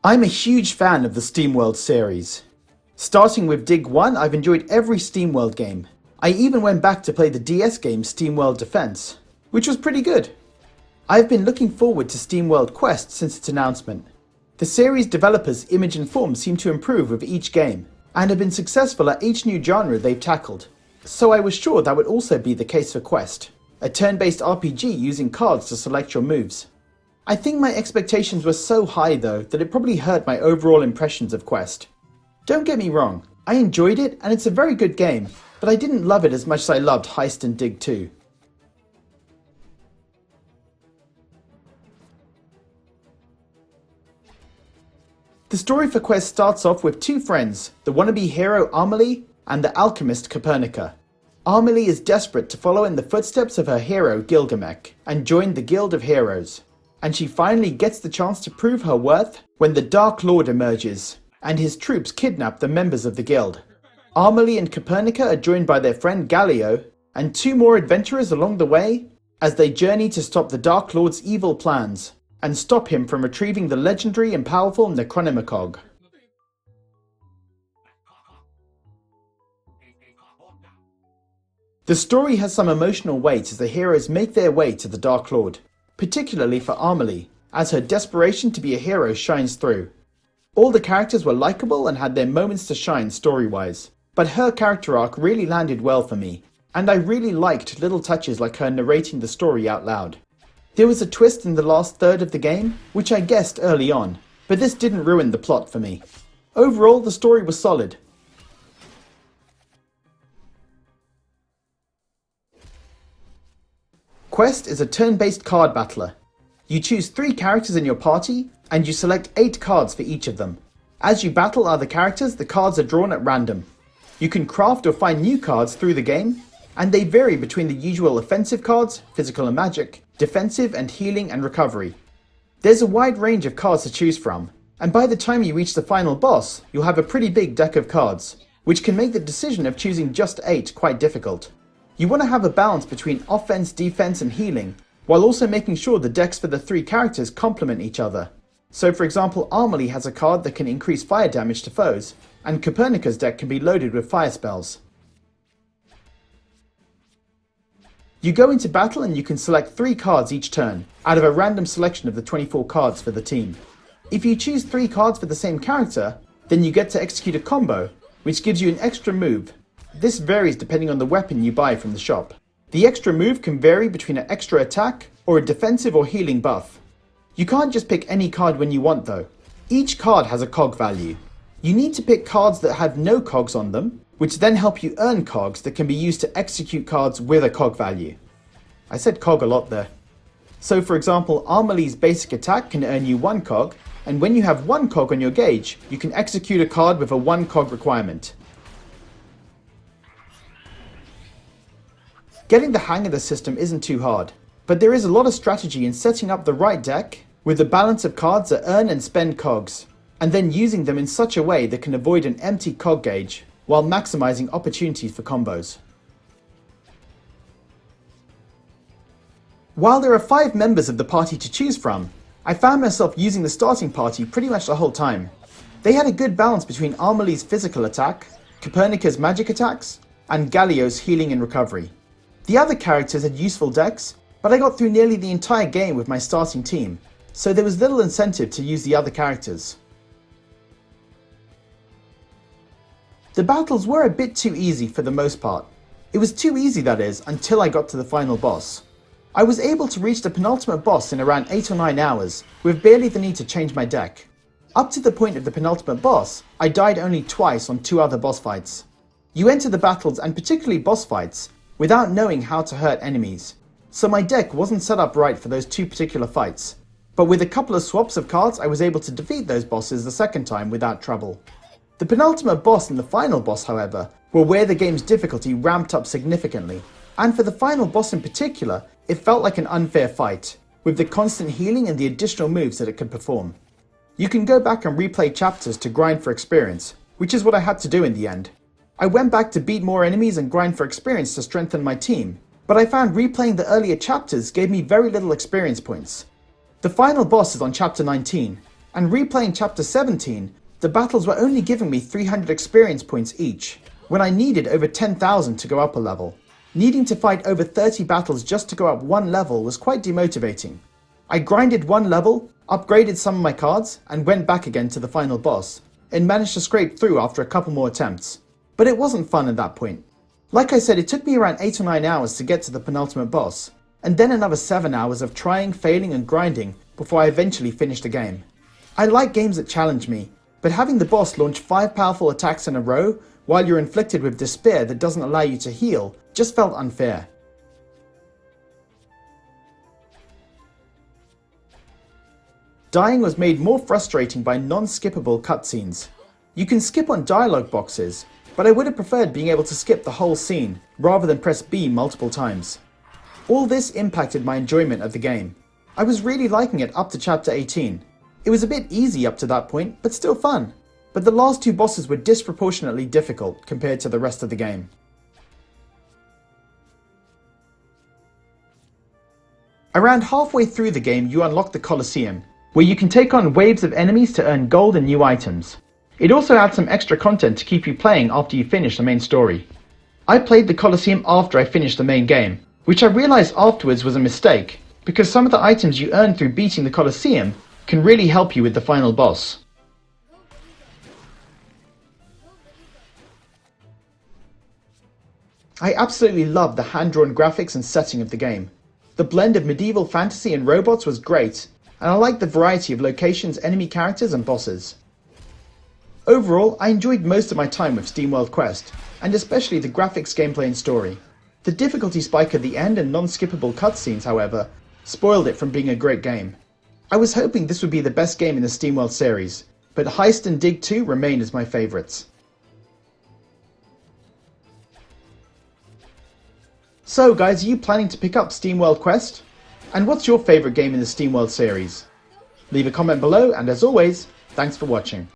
I'm a huge fan of the Steamworld series. Starting with Dig 1, I've enjoyed every Steamworld game. I even went back to play the DS game Steamworld Defense, which was pretty good. I've been looking forward to Steamworld Quest since its announcement. The series developers' image and form seem to improve with each game, and have been successful at each new genre they've tackled. So I was sure that would also be the case for Quest, a turn-based RPG using cards to select your moves. I think my expectations were so high though that it probably hurt my overall impressions of Quest. Don't get me wrong, I enjoyed it and it's a very good game, but I didn't love it as much as I loved Heist and Dig 2. The story for Quest starts off with two friends, the wannabe hero Amelie and the alchemist Copernica. Amelie is desperate to follow in the footsteps of her hero Gilgamech and join the Guild of Heroes. And she finally gets the chance to prove her worth when the Dark Lord emerges and his troops kidnap the members of the guild. Amelie and Copernica are joined by their friend Galileo and two more adventurers along the way as they journey to stop the Dark Lord's evil plans and stop him from retrieving the legendary and powerful Necronomicon. The story has some emotional weight as the heroes make their way to the Dark Lord, particularly for Amelie, as her desperation to be a hero shines through. All the characters were likable and had their moments to shine story-wise, but her character arc really landed well for me, and I really liked little touches like her narrating the story out loud. There was a twist in the last third of the game, which I guessed early on, but this didn't ruin the plot for me. Overall, the story was solid. Quest is a turn-based card battler. You choose 3 characters in your party, and you select 8 cards for each of them. As you battle other characters, the cards are drawn at random. You can craft or find new cards through the game, and they vary between the usual offensive cards, physical and magic, defensive and healing and recovery. There's a wide range of cards to choose from, and by the time you reach the final boss, you'll have a pretty big deck of cards, which can make the decision of choosing just 8 quite difficult. You want to have a balance between offense, defense and healing, while also making sure the decks for the 3 characters complement each other. So for example, Amelie has a card that can increase fire damage to foes, and Copernica's deck can be loaded with fire spells. You go into battle and you can select 3 cards each turn, out of a random selection of the 24 cards for the team. If you choose 3 cards for the same character, then you get to execute a combo, which gives you an extra move. This varies depending on the weapon you buy from the shop. The extra move can vary between an extra attack or a defensive or healing buff. You can't just pick any card when you want though. Each card has a cog value. You need to pick cards that have no cogs on them, which then help you earn cogs that can be used to execute cards with a cog value. I said cog a lot there. So for example, Amelie's basic attack can earn you 1 cog, and when you have 1 cog on your gauge, you can execute a card with a 1 cog requirement. Getting the hang of the system isn't too hard, but there is a lot of strategy in setting up the right deck with a balance of cards that earn and spend cogs, and then using them in such a way that can avoid an empty cog gauge while maximizing opportunities for combos. While there are 5 members of the party to choose from, I found myself using the starting party pretty much the whole time. They had a good balance between Amelie's physical attack, Copernica's magic attacks, and Galileo's healing and recovery. The other characters had useful decks, but I got through nearly the entire game with my starting team, so there was little incentive to use the other characters. The battles were a bit too easy for the most part. It was too easy, that is, until I got to the final boss. I was able to reach the penultimate boss in around 8 or 9 hours, with barely the need to change my deck. Up to the point of the penultimate boss, I died only twice on 2 other boss fights. You enter the battles, and particularly boss fights, without knowing how to hurt enemies, so my deck wasn't set up right for those 2 particular fights. But with a couple of swaps of cards, I was able to defeat those bosses the second time without trouble. The penultimate boss and the final boss, however, were where the game's difficulty ramped up significantly, and for the final boss in particular, it felt like an unfair fight, with the constant healing and the additional moves that it could perform. You can go back and replay chapters to grind for experience, which is what I had to do in the end. I went back to beat more enemies and grind for experience to strengthen my team, but I found replaying the earlier chapters gave me very little experience points. The final boss is on chapter 19, And replaying Chapter 17, the battles were only giving me 300 experience points each, when I needed over 10,000 to go up a level. Needing to fight over 30 battles just to go up one level was quite demotivating. I grinded one level, upgraded some of my cards, and went back again to the final boss, and managed to scrape through after a couple more attempts. But it wasn't fun at that point. Like I said, it took me around 8 or 9 hours to get to the penultimate boss, and then another 7 hours of trying, failing and grinding before I eventually finished the game. I like games that challenge me, but having the boss launch 5 powerful attacks in a row while you're inflicted with despair that doesn't allow you to heal just felt unfair. Dying was made more frustrating by non-skippable cutscenes. You can skip on dialogue boxes, but I would have preferred being able to skip the whole scene rather than press B multiple times. All this impacted my enjoyment of the game. I was really liking it up to Chapter 18. It was a bit easy up to that point, but still fun. But the last 2 bosses were disproportionately difficult compared to the rest of the game. Around halfway through the game, you unlock the Coliseum, where you can take on waves of enemies to earn gold and new items. It also adds some extra content to keep you playing after you finish the main story. I played the Coliseum after I finished the main game, which I realized afterwards was a mistake, because some of the items you earn through beating the Coliseum can really help you with the final boss. I absolutely loved the hand-drawn graphics and setting of the game. The blend of medieval fantasy and robots was great, and I liked the variety of locations, enemy characters and bosses. Overall, I enjoyed most of my time with Steamworld Quest, and especially the graphics, gameplay and story. The difficulty spike at the end and non-skippable cutscenes, however, spoiled it from being a great game. I was hoping this would be the best game in the Steamworld series, but Heist and Dig 2 remain as my favourites. So guys, are you planning to pick up Steamworld Quest? And what's your favourite game in the Steamworld series? Leave a comment below, and as always, thanks for watching.